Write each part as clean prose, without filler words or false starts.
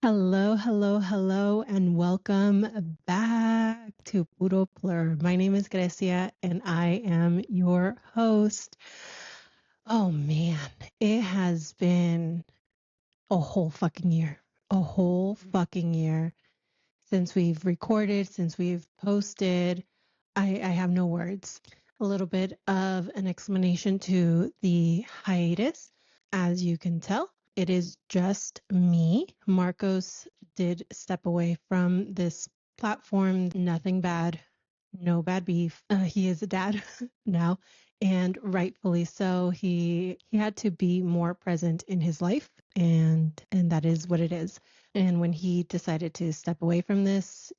Hello, hello, hello, and welcome back to Puro Plur. My name is Grecia, and I am your host. Oh man, it has been a whole fucking year, a whole fucking year since we've recorded, since we've posted. I have no words. A little bit of an explanation to the hiatus. As you can tell, it is just me. Marcos did step away from this platform. Nothing bad, no bad beef. He is a dad now, and rightfully so. He had to be more present in his life, and that is what it is. And when he decided to step away from this,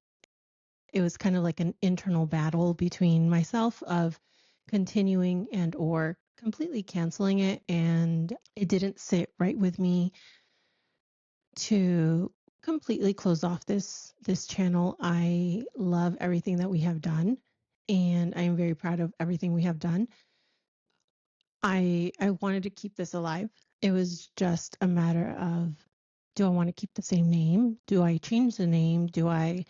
it was kind of like an internal battle between myself of continuing and or completely canceling it, and it didn't sit right with me to completely close off this channel. I love everything that we have done, and I am very proud of everything we have done. I wanted to keep this alive. It was just a matter of, do I want to keep the same name? Do I change the name? Do I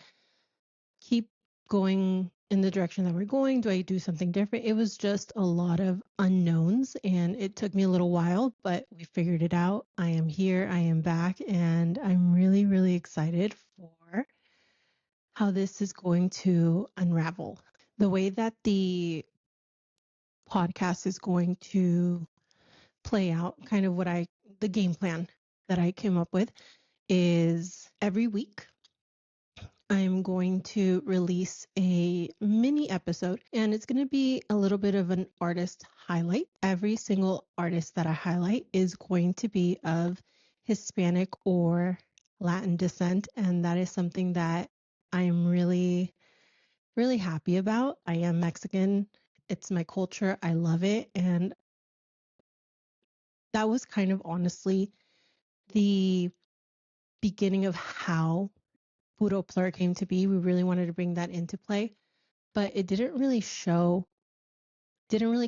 keep going in the direction that we're going? Do I do something different? It was just a lot of unknowns, and it took me a little while, but we figured it out. I am here, I am back, and I'm really, really excited for how this is going to unravel. The way that the podcast is going to play out, kind of the game plan that I came up with is every week I'm going to release a mini episode, and it's going to be a little bit of an artist highlight. Every single artist that I highlight is going to be of Hispanic or Latin descent, and that is something that I am really, really happy about. I am Mexican. It's my culture. I love it. And that was kind of honestly the beginning of how Puro Plur came to be. We really wanted to bring that into play, but it didn't really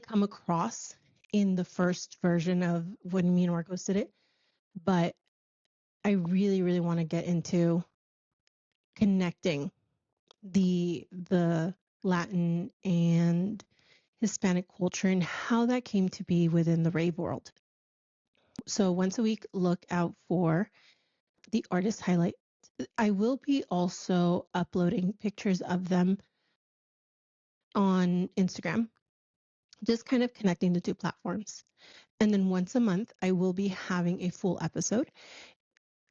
come across in the first version of when me and Marcos did it. But I really, really want to get into connecting the Latin and Hispanic culture and how that came to be within the rave world. So once a week, look out for the artist highlight. I will be also uploading pictures of them on Instagram, just kind of connecting the two platforms. And then once a month, I will be having a full episode.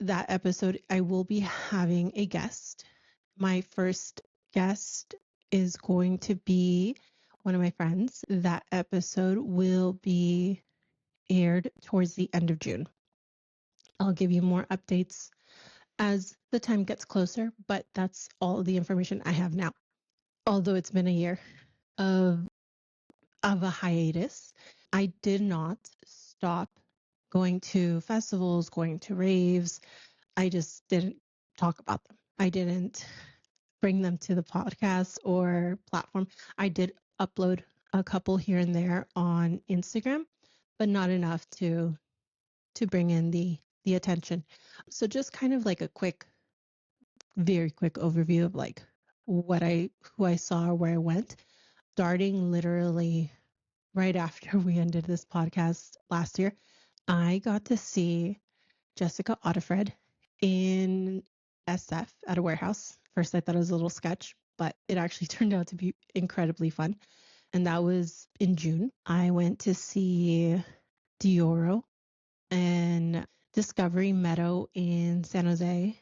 That episode, I will be having a guest. My first guest is going to be one of my friends. That episode will be aired towards the end of June. I'll give you more updates as the time gets closer, but that's all the information I have now. Although it's been a year of a hiatus, I did not stop going to festivals, going to raves. I just didn't talk about them. I didn't bring them to the podcast or platform. I did upload a couple here and there on Instagram, but not enough to bring in the attention. So just kind of like a very quick overview of like who I saw or where I went, starting literally right after we ended this podcast last year. I got to see Jessica Otterfred in SF at a warehouse. First, I thought it was a little sketch, but it actually turned out to be incredibly fun. And that was in June. I went to see Dioro and Discovery Meadow in San Jose.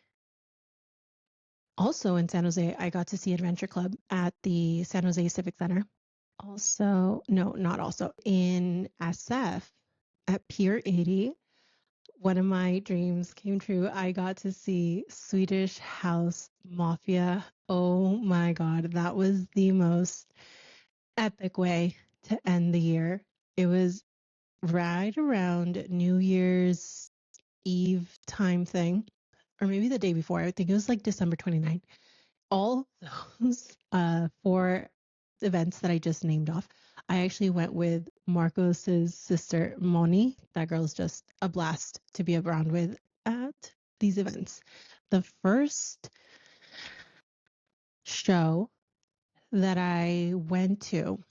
Also in San Jose, I got to see Adventure Club at the San Jose Civic Center. Also, no, not also, in SF at Pier 80. One of my dreams came true. I got to see Swedish House Mafia. Oh my God, that was the most epic way to end the year. It was right around New Year's Eve time thing, or maybe the day before. I think it was like December 29th. All those four events that I just named off, I actually went with Marcos's sister Moni. That girl's just a blast to be around with at these events. The first show that I went to,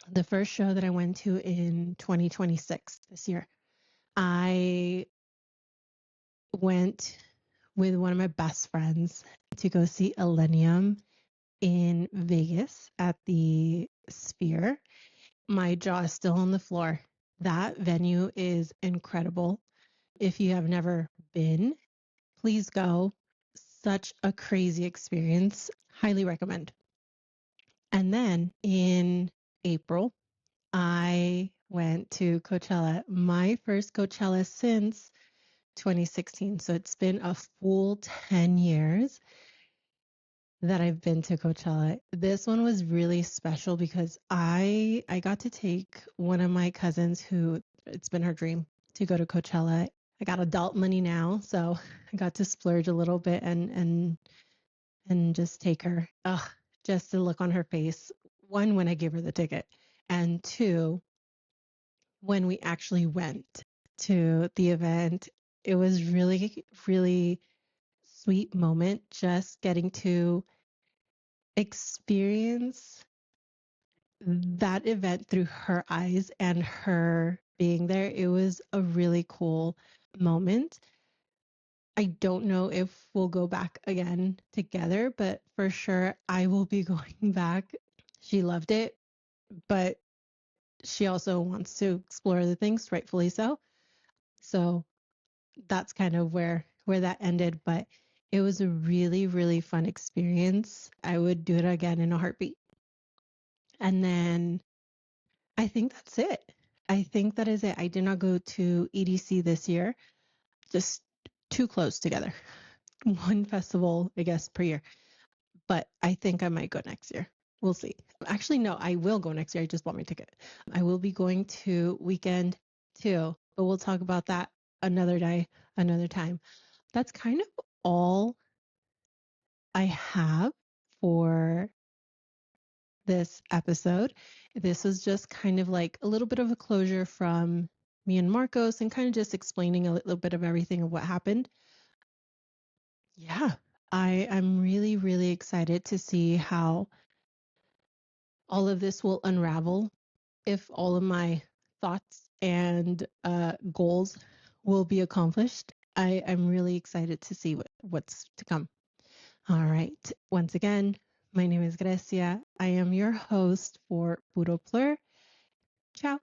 in 2026 this year, I went with one of my best friends to go see Elenium in Vegas at the Sphere. My jaw is still on the floor. That venue is incredible. If you have never been, please go. Such a crazy experience. Highly recommend. And then in April, I went to Coachella, my first Coachella since 2016. So it's been a full 10 years that I've been to Coachella. This one was really special because I got to take one of my cousins who it's been her dream to go to Coachella. I got adult money now, so I got to splurge a little bit and just take her. Ugh, just the look on her face. One, when I gave her the ticket, and two, when we actually went to the event. It was really, really sweet moment just getting to experience that event through her eyes and her being there. It was a really cool moment. I don't know if we'll go back again together, but for sure I will be going back. She loved it, but she also wants to explore other things, rightfully so. So that's kind of where that ended, but it was a really, really fun experience. I would do it again in a heartbeat. And then I think that's it. I think that is it. I did not go to EDC this year, just too close together. One festival, I guess, per year. But I think I might go next year. We'll see. Actually, no, I will go next year. I just bought my ticket. I will be going to Weekend too, but we'll talk about that another day, another time. That's kind of all I have for this episode. This was just kind of like a little bit of a closure from me and Marcos and kind of just explaining a little bit of everything of what happened. Yeah, I'm really, really excited to see how all of this will unravel, if all of my thoughts and goals will be accomplished. I'm really excited to see what's to come. All right. Once again, my name is Grecia. I am your host for Puro Plur. Ciao.